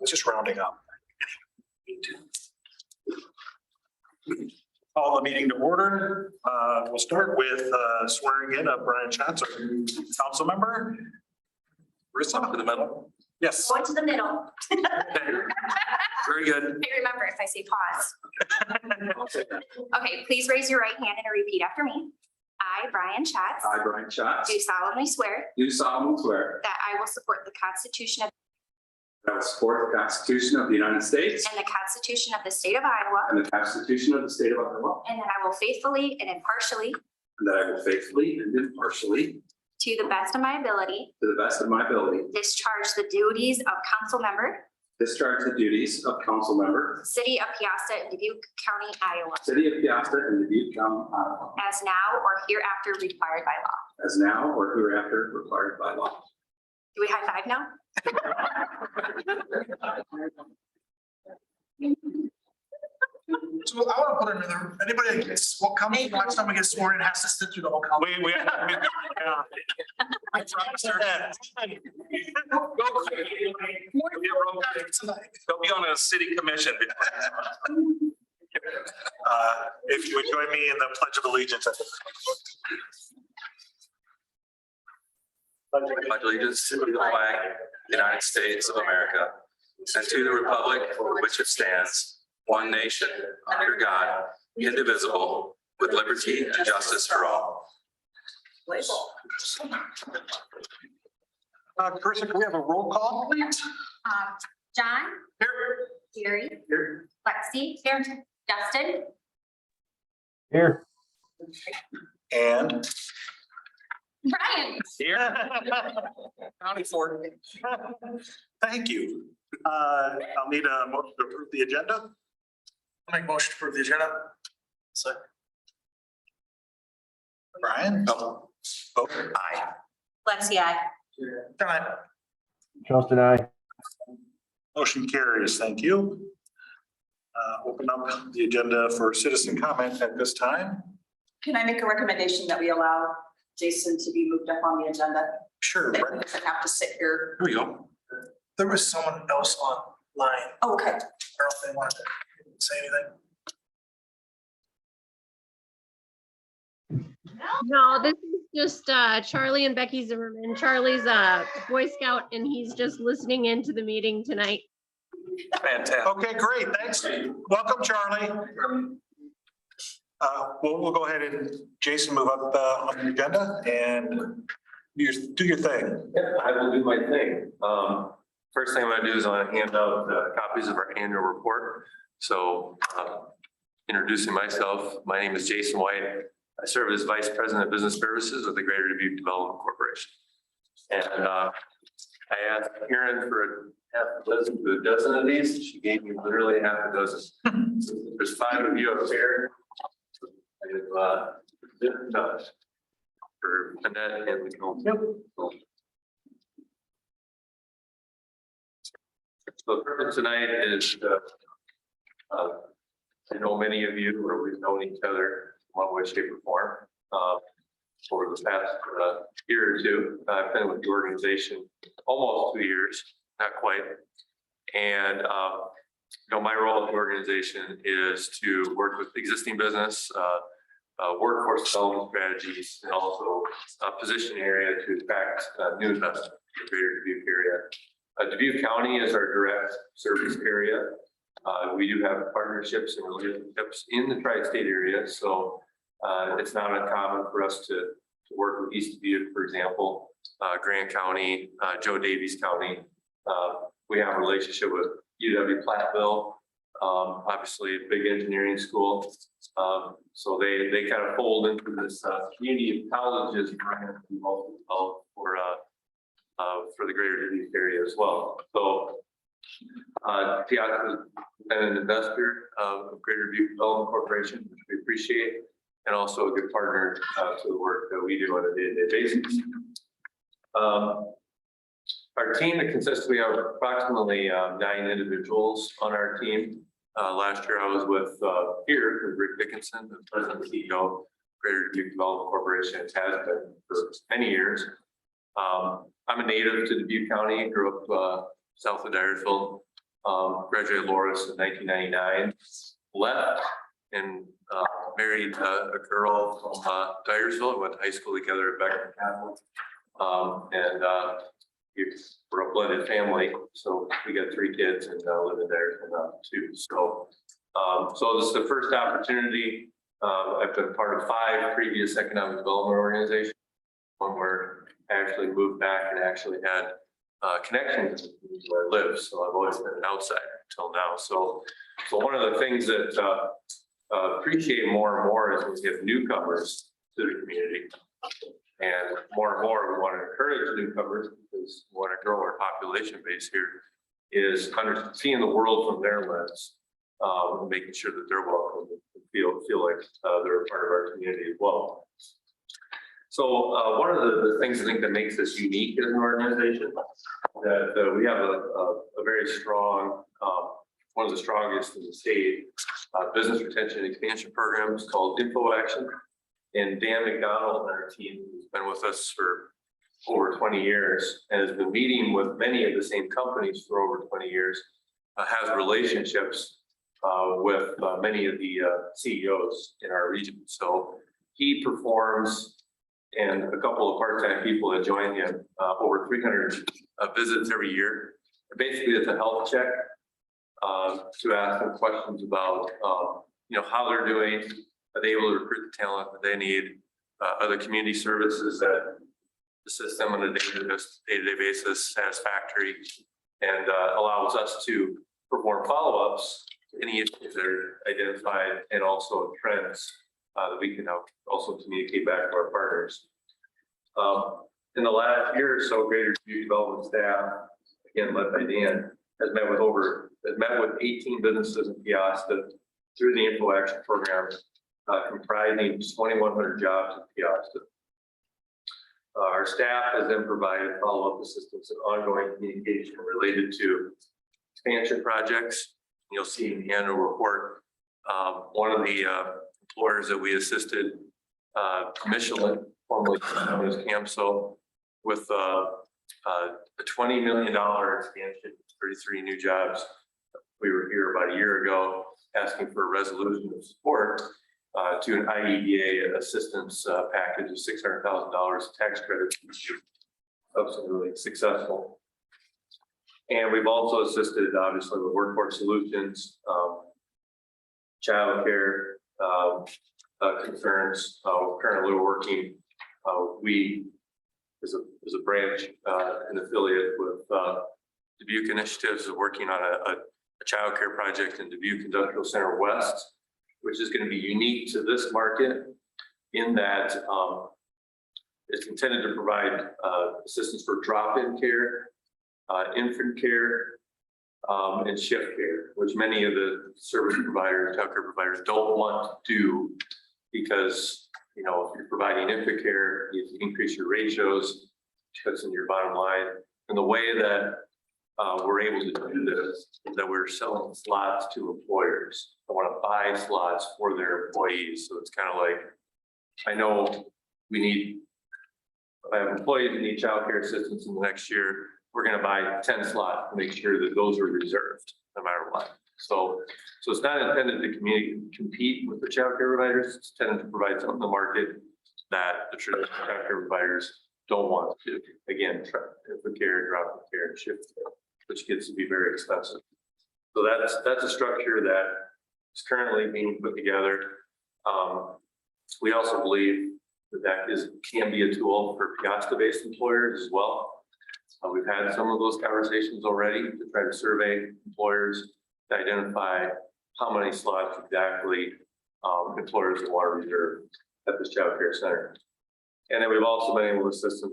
It's just rounding up. Call the meeting to order. We'll start with swearing in of Brian Schatz, our new council member. Wrist up to the middle. Yes. Going to the middle. Very good. I remember if I say pause. Okay, please raise your right hand and repeat after me. I, Brian Schatz, I, Brian Schatz, do solemnly swear do solemnly swear that I will support the Constitution of that I will support the Constitution of the United States and the Constitution of the State of Iowa, and the Constitution of the State of Iowa, and that I will faithfully and impartially, and that I will faithfully and impartially, to the best of my ability, to the best of my ability, discharge the duties of council member, discharge the duties of council member, City of Piasta in Dubuque County, Iowa, City of Piasta, and Dubuque County, Iowa, as now or hereafter required by law. as now or hereafter required by law. Do we high five now? So I want to put another, anybody that gets, what comes next time we get sworn in has to sit through the whole council. We They'll be on a city commission. If you would join me in the Pledge of Allegiance. Pledge allegiance to the flag of the United States of America and to the republic for which it stands, one nation, under God, indivisible, with liberty and justice for all. Carissa, can we have a roll call, please? John, Here, Gary, Here. Lexi, Justin, Here. And Brian. here. County Ford. Thank you. I'll need a motion to approve the agenda. I'll make motion for the agenda. Second. Brian? Oh. Vote aye. Lexi, I. Tonight, Justin, I. Motion carries. Thank you. Open up the agenda for citizen comment at this time. Can I make a recommendation that we allow Jason to be moved up on the agenda? Sure. That Here he doesn't have to sit here. we go. there was someone else online. Oh, okay. I don't know if they wanted to say anything. No, this is just Charlie and Becky Zimmerman. Charlie's a Boy Scout and he's just listening into the meeting tonight. Fantastic. Okay, great. Thanks. Welcome, Charlie. We'll go ahead and Jason, move up on the agenda and do your thing. Yeah, I will do my thing. First thing I'm gonna do is I'm gonna hand out copies of our annual report. So introducing myself, my name is Jason White. I serve as Vice President of Business Services with the Greater Dubuque Development Corporation. And I asked Karen for half a dozen to a dozen of these. She gave me literally half a dozen. There's 5 of you up here. For Annette and the council. So the purpose tonight is, I know many of you, or we've known each other in one way, shape or form. Over the past year or two, I've been with the organization almost 2 years, not quite. And my role in the organization is to work with existing business, workforce development strategies, and also position area to attract new investment in the greater Dubuque area. Dubuque County is our direct service area. We do have partnerships and relationships in the tri-state area, so it's not uncommon for us to work with East Dubuque, for example, Grant County, Joe Davies County. We have a relationship with UW Platteville, obviously a big engineering school. So they kind of fold into this community of colleges for the greater Dubuque area as well. So Piasta has been an investor of Greater Dubuque Development Corporation, which we appreciate, and also a good partner to the work that we do on a day-to-day basis. Our team consists, we have approximately 9 individuals on our team. Last year I was with Rick Dickinson, the president and CEO of Greater Dubuque Development Corporation. It has been for many years. I'm a native to Dubuque County, grew up south of Dyersville, graduated Loras in 1999, left and married a girl from Dyersville, went to high school together at Becker Catholic. We're a blended family, so we got 3 kids and live in Dyersville now too. So this is the first opportunity. I've been part of 5 previous economic development organizations. One where I actually moved back and actually had connections where I live. So I've always been an outsider until now. So one of the things that appreciate more and more is when we have newcomers to the community. And more we want to encourage newcomers because we want to grow our population base here, is seeing the world from their lens, and making sure that they're welcome and feel like they're a part of our community as well. So one of the things I think that makes us unique as an organization, that we have a very strong, one of the strongest in the state, business retention and expansion programs called Info Action. And Dan McDonald and our team, who's been with us for over 20 years and has been meeting with many of the same companies for over 20 years, has relationships with many of the CEOs in our region. So he performs, and a couple of part-time people that join him, over 300 visits every year. Basically, it's a health check to ask them questions about how they're doing. Are they able to recruit the talent that they need? Other community services that assist them on a day-to-day basis, satisfactory, and allows us to perform follow-ups to any issues that are identified, and also trends that we can also communicate back to our partners. In the last year or so, Greater Dubuque Development staff, again led by Dan, has met with 18 businesses in Piasta through the Info Action program, comprising 2,100 jobs in Piasta. Our staff has then provided follow-up assistance and ongoing communication related to expansion projects. You'll see in the annual report, one of the employers that we assisted, Michelin, formerly known as CAMSO, with a $20 million expansion, 33 new jobs. We were here about a year ago asking for a resolution of support to an IEDA assistance package of $600,000 tax credits. Absolutely successful. And we've also assisted, obviously, with workforce solutions, childcare concerns. Currently working, we as a branch, an affiliate with Dubuque Initiatives, is working on a childcare project in Dubuque Industrial Center West, which is going to be unique to this market in that it's intended to provide assistance for drop-in care, infant care, and shift care, which many of the service providers, childcare providers don't want to do, because if you're providing infant care, you increase your ratios, cuts in your bottom line. And the way that we're able to do this is that we're selling slots to employers. They want to buy slots for their employees. So it's kind of like, I know I have employees that need childcare assistance in the next year. We're going to buy 10 slots to make sure that those are reserved no matter what. So it's not intended to compete with the childcare providers. It's intended to provide something in the market that the traditional childcare providers don't want to do. Again, infant care, drop-in care, and shift care, which gets to be very expensive. So that's a structure that is currently being put together. We also believe that can be a tool for Piasta-based employers as well. We've had some of those conversations already to try to survey employers to identify how many slots exactly employers will want to reserve at this child care center. And then we've also been able to assist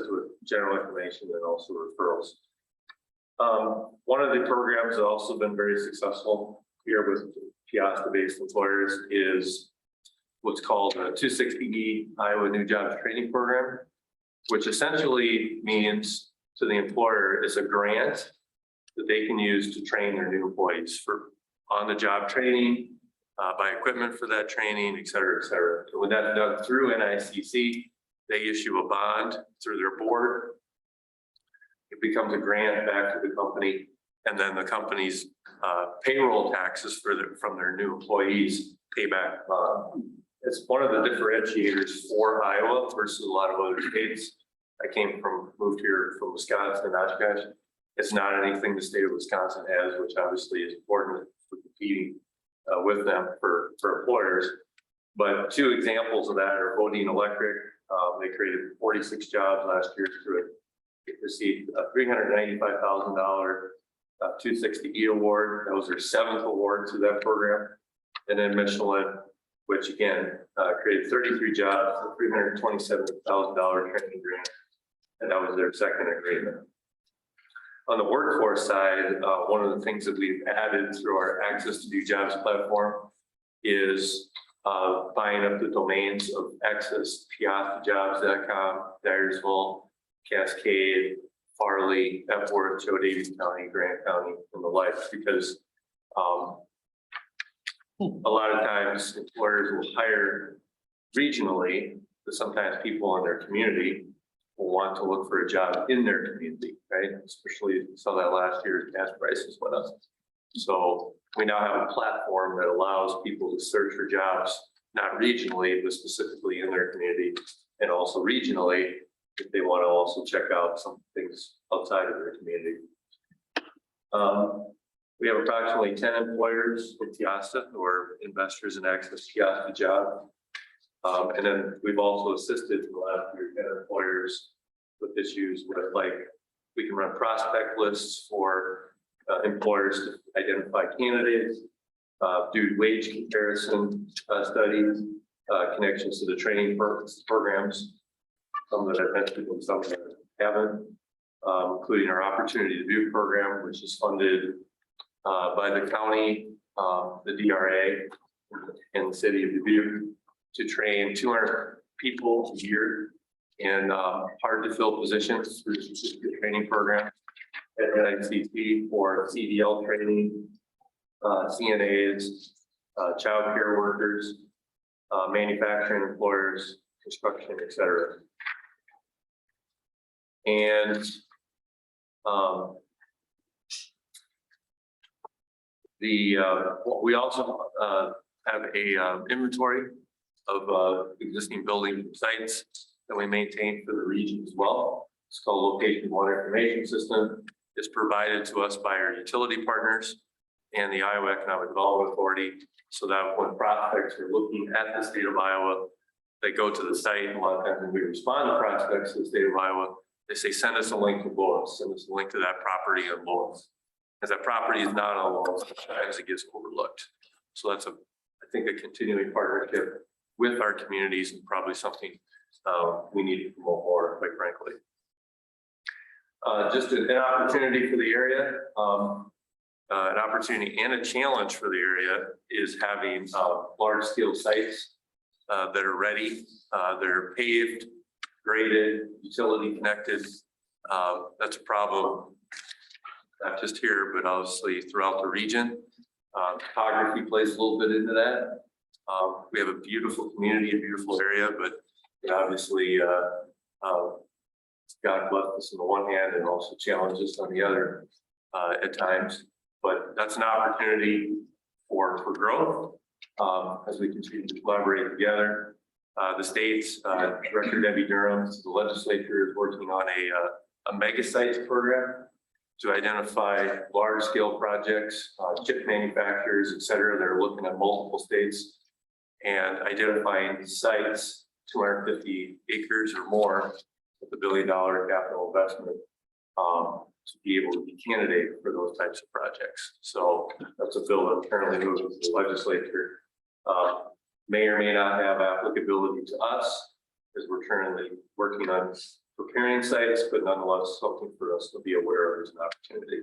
with general information and also referrals. One of the programs that also been very successful here with Piasta-based employers is what's called a 260E Iowa New Jobs Training Program, which essentially means to the employer is a grant that they can use to train their new employees for on-the-job training, buy equipment for that training, et cetera, et cetera. So when that's done through NICC, they issue a bond through their board. It becomes a grant back to the company, And then the company's payroll taxes from their new employees payback. It's one of the differentiators for Iowa versus a lot of other states. Moved here from Wisconsin, Oshkosh. It's not anything the state of Wisconsin has, which obviously is important for competing with them for employers. But two examples of that are Bodine Electric. They created 46 jobs last year through it. It received a $395,000 260E award. That was their 7th award through that program. And then Michelin, which again created 33 jobs, a $327,000 training grant, and that was their 2nd agreement. On the workforce side, one of the things that we've added through our Access to New Jobs platform is buying up the domains of Access, PiastaJobs.com, Dyersville, Cascade, Farley, Epworth, Joe Davies County, Grant County, and the like, because a lot of times employers will hire regionally, but sometimes people in their community will want to look for a job in their community, right? Especially saw that last year as gas prices went up. So we now have a platform that allows people to search for jobs, not regionally, but specifically in their community, and also regionally, if they want to also check out some things outside of their community. We have approximately 10 employers with Piasta who are investors in Access Piasta Job. And then we've also assisted in the last year 10 employers with issues with, like, we can run prospect lists for employers to identify candidates, do wage comparison studies, connections to the training programs, some that I've mentioned and some that haven't, including our Opportunity to Do program, which is funded by the county, the DRA, and the city of Dubuque to train 200 people a year in hard to fill positions through the training program at NICT for CDL training, CNAs, child care workers, manufacturing employers, construction, et cetera. And we also have a inventory of existing building sites that we maintain for the region as well. It's called Location One Information System. It's provided to us by our utility partners and the Iowa Economic Development Authority, so that when prospects are looking at the state of Iowa, they go to the site, and a lot of times when we respond to prospects in the state of Iowa, they say, send us a link to Lois, send us a link to that property in Lois. Because that property is not on Lois, sometimes it gets overlooked. So that's I think a continuing partnership with our communities, and probably something we need to promote more, quite frankly. Just an opportunity for the area, an opportunity and a challenge for the area is having large scale sites that are ready. They're paved, graded, utility connected. That's a problem, not just here, but obviously throughout the region. Topography plays a little bit into that. We have a beautiful community, a beautiful area, but obviously God bless us on the one hand and also challenges on the other at times. But that's an opportunity for growth as we continue to collaborate together. The state's Director Debbie Durham, the legislature, is working on a mega sites program to identify large scale projects, chip manufacturers, et cetera. They're looking at multiple states and identifying sites, 250 acres or more, with $1 billion capital investment to be able to be candidate for those types of projects. So that's a bill that currently moves to the legislature. May or may not have applicability to us, because we're currently working on preparing sites, but nonetheless something for us to be aware of as an opportunity.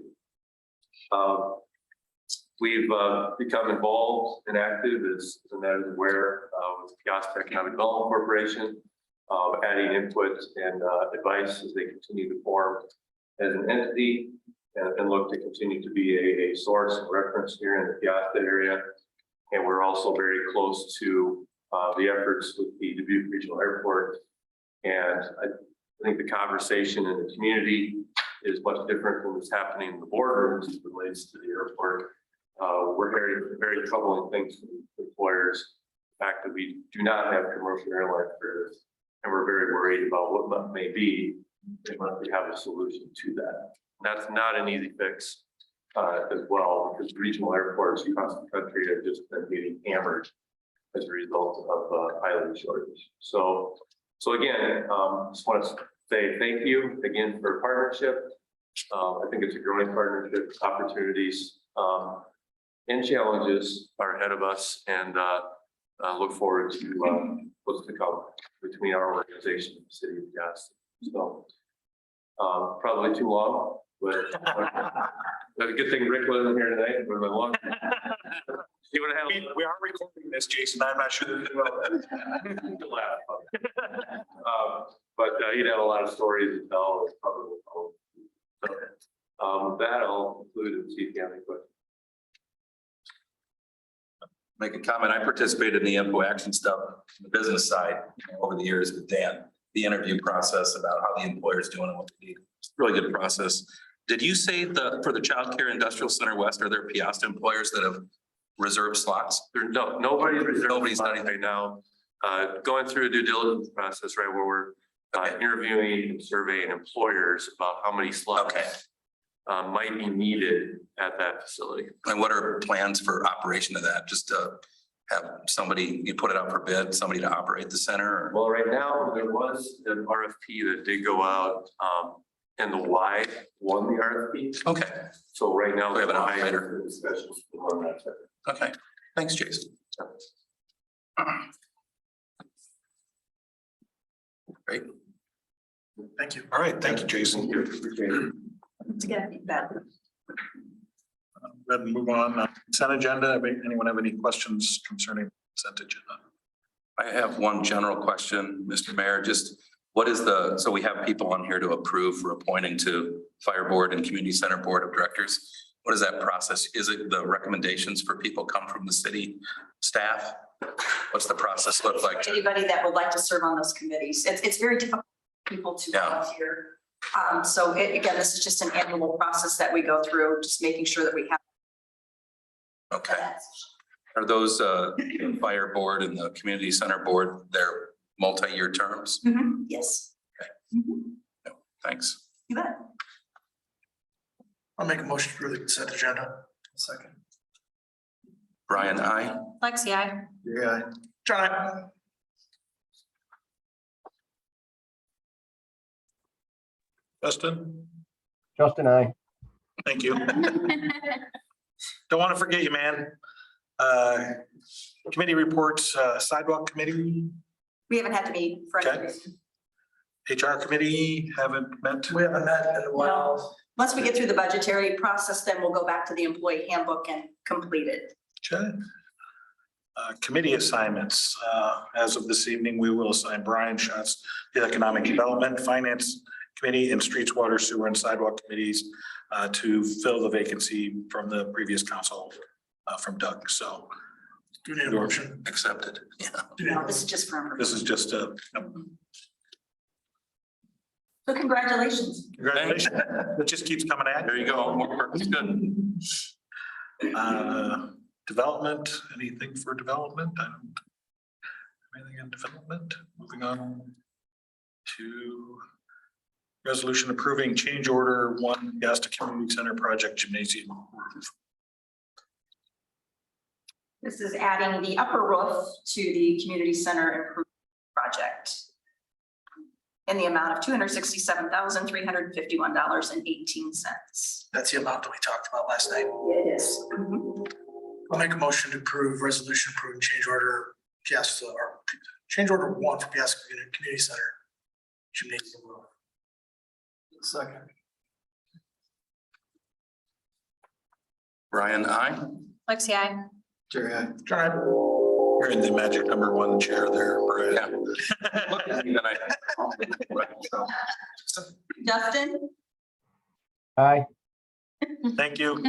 We've become involved and active, as Annette is aware, with Piasta Economic Development Corporation, adding input and advice as they continue to form as an entity and look to continue to be a source and reference here in the Piasta area. And we're also very close to the efforts with the Dubuque Regional Airport. And I think the conversation in the community is much different than what's happening in the boardrooms as it relates to the airport. We're hearing very troubling things from employers. The fact that we do not have commercial airline fares, and we're very worried about what that may be. They must have a solution to that. That's not an easy fix as well, because regional airports across the country have just been getting hammered as a result of pilot shortage. So again, just want to say thank you again for partnership. I think it's a growing partnership. Opportunities and challenges are ahead of us, and look forward to what's to come between our organization and the city of Gaston. So probably too long, but that's a good thing Rick wasn't here tonight. It would have been long. See what happens. We are recording this, Jason. I'm not sure. To laugh. But he'd have a lot of stories to tell. So, with that, I'll conclude and see if you have any questions. Make a comment. I participated in the info action stuff, on the business side over the years with Dan, the interview process about how the employer's doing and what they need. It's a really good process. Did you say for the Child Care Industrial Center West, are there Piasta employers that have reserved slots? There's nobody reserved Nobody's done right now. Going through a due diligence process, right, where we're interviewing and surveying employers about how many slots might be needed at that facility. And what are plans for operation of that? Just to have somebody, you put it out for bid, somebody to operate the center? Or? Well, right now, there was an RFP that did go out, and the Y won the RFP. Okay, So right now, We have an Y operator. is discussions to run that center. okay. Thanks, Jason. Great. Thank you. All right, thank you, Jason. Appreciate it. It's gonna be bad. Go ahead and move on. Consent agenda. Anyone have any questions concerning consent agenda? I have one general question, Mr. Mayor, just what is so we have people on here to approve for appointing to Fire Board and Community Center Board of Directors. What is that process? Is it the recommendations for people come from the city staff? What's the process look like? Anybody that would like to serve on those committees, it's very difficult for people to Yeah. volunteer. So again, this is just an annual process that we go through, just making sure that we have. Okay. Are those the Fire Board and the Community Center Board, they're multi-year terms? Yes. Thanks. You bet. I'll make a motion for the consent agenda. Second. Brian, aye. Lexi, I. Yeah. John. Justin? Justin, I. Thank you. Don't want to forget you, man. Committee reports, sidewalk committee, We haven't had to meet for any Okay. reason. HR committee haven't met. We haven't met in a while. Once we get through the budgetary process, then we'll go back to the employee handbook and complete it. Okay. Committee assignments, as of this evening, we will assign Brian Schatz the Economic Development, Finance Committee, and Streets, Water, Sewer, and Sidewalk Committees to fill the vacancy from the previous council from Doug. So Do you need a motion? Accepted. Yeah. No, this is just for this information. is just a So congratulations. congratulations. It just keeps coming at There you go. More work is good. you. Development, anything for development? I don't have anything in development. Moving on to resolution approving change order 1 Augusta Community Center Project Gymnasium roof. This is adding the upper roof to the community center improvement project in the amount of $267,351.18. That's the amount that we talked about last night. It is. I'll make a motion to approve resolution approving change order, Piasta, or change order 1 for Piasta Community Center. Gymnasium. Second. Brian, aye. Lexi, I. Jerry, aye. John, You're in the magic number 1 chair there, Brad. Yeah. Then I- Justin? Aye. Thank you.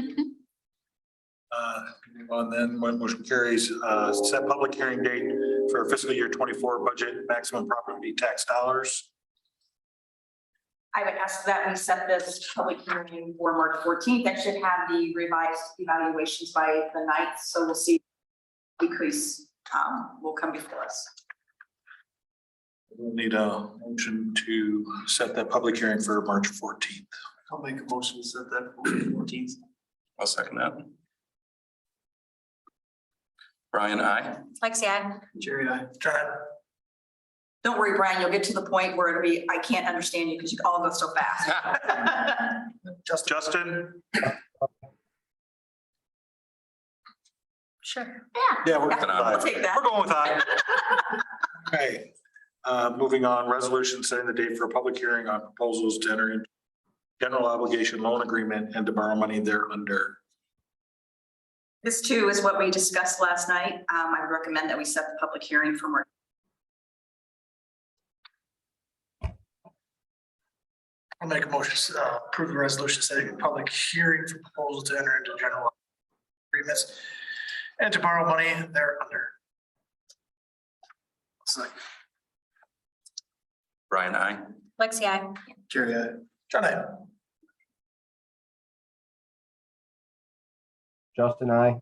And then when motion carries, set public hearing date for fiscal year 24 budget maximum property tax dollars. I would ask that we set this public hearing for March 14th. That should have the revised evaluations by the 9th, so we'll see decrease will come before us. We'll need a motion to set that public hearing for March 14th. I'll make a motion to set that for 14th. I'll second that. Brian, I. Lexi, I. Jerry, I. John. Don't worry, Brian, you'll get to the point where it'll be, I can't understand you because you all go so fast. Justin? Sure. Yeah, we're. I'll take that. We're going with aye. Okay, moving on, resolution setting the date for a public hearing on proposals to enter into general obligation loan agreement and to borrow money thereunder. This too is what we discussed last night. I would recommend that we set the public hearing for March. I'll make a motion to approve the resolution setting a public hearing for proposal to enter into general agreements and to borrow money thereunder. Second. Brian, I. Lexi, I. Jerry, I. John, I. Justin, I.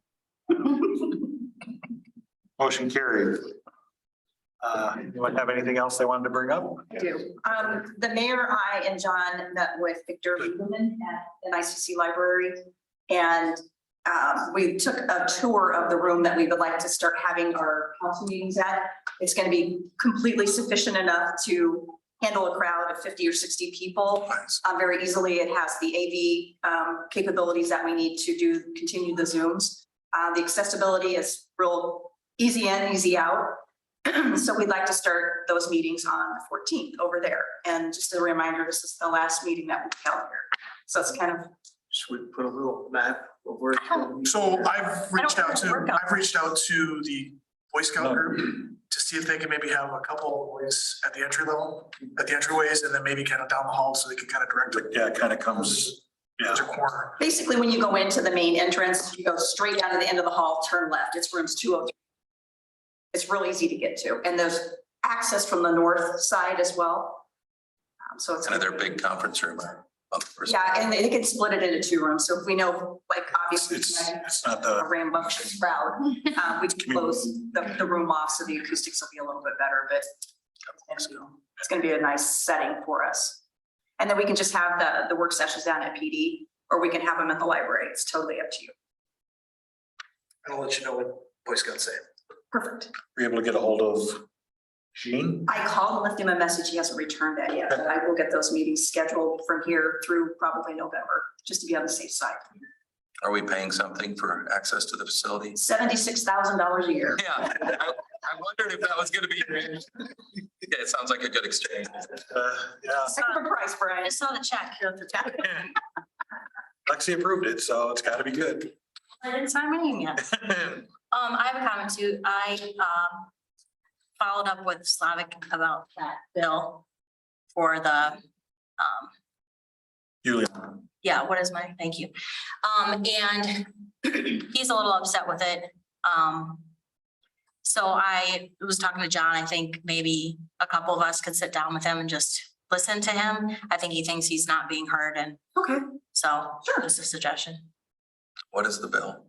Motion carried. Anyone have anything else they wanted to bring up? I do. The mayor, I, and John met with Victor Lieberman at the ICC library. And we took a tour of the room that we would like to start having our council meetings at. It's going to be completely sufficient enough to handle a crowd of 50 or 60 people very easily. It has the AV capabilities that we need to continue the Zooms. The accessibility is real easy in, easy out. So we'd like to start those meetings on the 14th over there. And just a reminder, this is the last meeting that we've held here. So it's kind of. Should we put a little map of where? So I've reached out to the Boy Scout group to see if they can maybe have a couple of boys at the entry level, at the entryways, and then maybe kind of down the hall so they can kind of direct it. Yeah, it kind of comes, There's a corner. Basically, when you go into the main entrance, you go straight down to the end of the hall, turn left. It's rooms 203. It's real easy to get to. And there's access from the north side as well. So it's. Another big conference room. Yeah, and they can split it into 2 rooms. So if we know, like, obviously. it's not A the, rambunctious crowd, we can close the room off so the acoustics will be a little bit better, but it's gonna be a nice setting for us. And then we can just have the work sessions down at PD, or we can have them at the library. It's totally up to you. I'll let you know what Boy Scouts say. Perfect. were you able to get a hold of Gene? I called and left him a message. He hasn't returned that yet, but I will get those meetings scheduled from here through probably November, just to be on the safe side. Are we paying something for access to the facility? $76,000 a year. Yeah, I wondered if that was gonna be. Yeah, it sounds like a good exchange. Yeah, Second price, Brian. I saw the check. Lexi approved it, so it's gotta be good. I didn't sign my name yet. I have a comment too. I followed up with Slavic about that bill for the Julia, yeah, what is my, thank you. And he's a little upset with it. So I was talking to John, I think maybe a couple of us could sit down with him and just listen to him. I think he thinks he's not being heard, and Okay. so just a suggestion. What is the bill?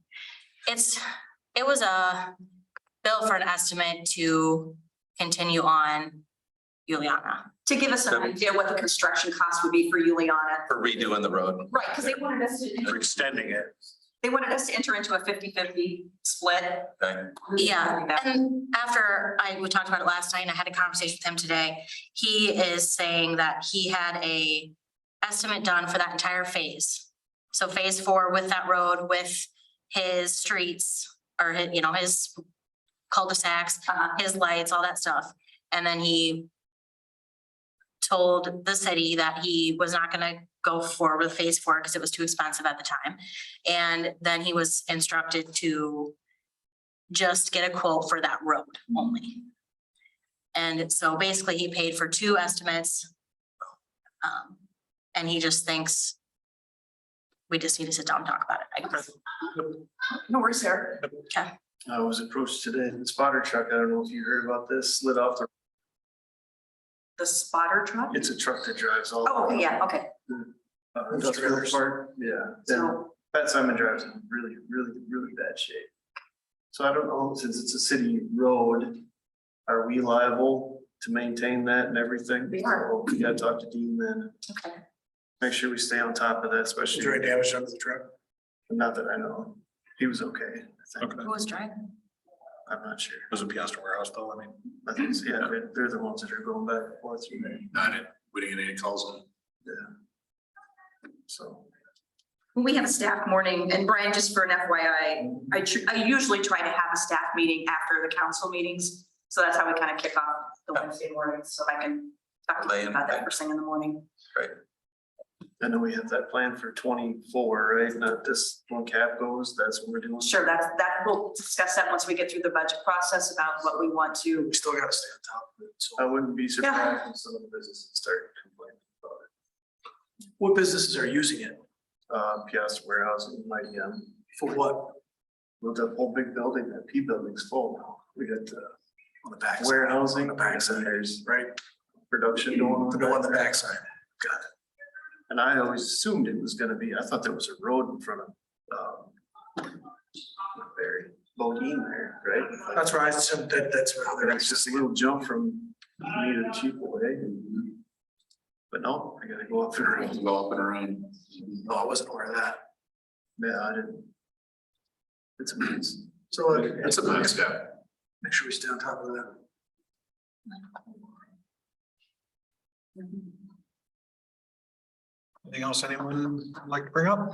It was a bill for an estimate to continue on Juliana. To give us an idea what the construction cost would be for Juliana. For redoing the road? Right, because they wanted us for to, extending it. they wanted us to enter into a 50-50 split. Okay. Yeah, and after we talked about it last night and I had a conversation with him today, he is saying that he had a estimate done for that entire phase. So phase 4 with that road, with his streets, or his, his cul-de-sacs, his lights, all that stuff. And then he told the city that he was not gonna go forward with phase 4 because it was too expensive at the time. And then he was instructed to just get a quote for that road only. And so basically he paid for 2 estimates. And he just thinks we just need to sit down and talk about it, I guess. No worries, sir. Okay. I was approached today, the spotter truck, I don't know if you heard about this, slid off the The spotter truck? It's a truck that drives all. Oh, okay, yeah, okay. Industrial park, yeah. And So, Pat Simon drives in really, really, really bad shape. So I don't know, since it's a city road, are we liable to maintain that and everything? We are. So we gotta talk to Dean then, okay. make sure we stay on top of that, Is there any especially, damage done to the truck? not that I know. He was okay, I think. Okay. Who was driving? I'm not sure. Was it Piastra Warehouse though? I mean, I think, yeah, they're the ones that are going back and forth through there, we didn't get any calls on. so. We have a staff morning, and Brian, just for an FYI, I usually try to have a staff meeting after the council meetings. So that's how we kind of kick off the Wednesday mornings, so I can talk to you about that first thing in the morning. I know we have that plan for 24, right? Not this one cap goes, that's what we're doing. Sure, we'll discuss that once we get through the budget process about what we want to. We still gotta stay on top of it. So I wouldn't be surprised if some of the businesses start complaining about it. what businesses are using it? Piast warehousing, For what? well, the whole big building, that P building's full now. We got On the back. warehousing, On the backside, there's right? production going on. The one on the backside. Got it. And I always assumed it was gonna be, I thought there was a road in front of, Barry, Bodine there, right? That's right. I assumed that's how they're It's just a little jump from me to Chief-Way. But no, I gotta go up there. Go up and around. No, I wasn't aware of that. Yeah, I didn't. It's a mess. So It's a nice guy. make sure we stay on top of that. Anything else anyone would like to bring up?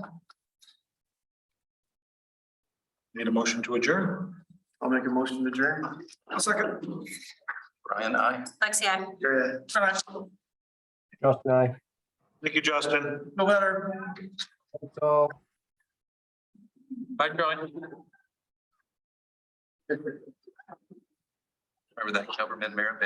Need a motion to adjourn? I'll make a motion to adjourn. A second. Brian, I. Lexi, I. Yeah. Justin, I. Thank you, Justin. No better. So. Bye, Charlie. Remember that Kelberman Mayor?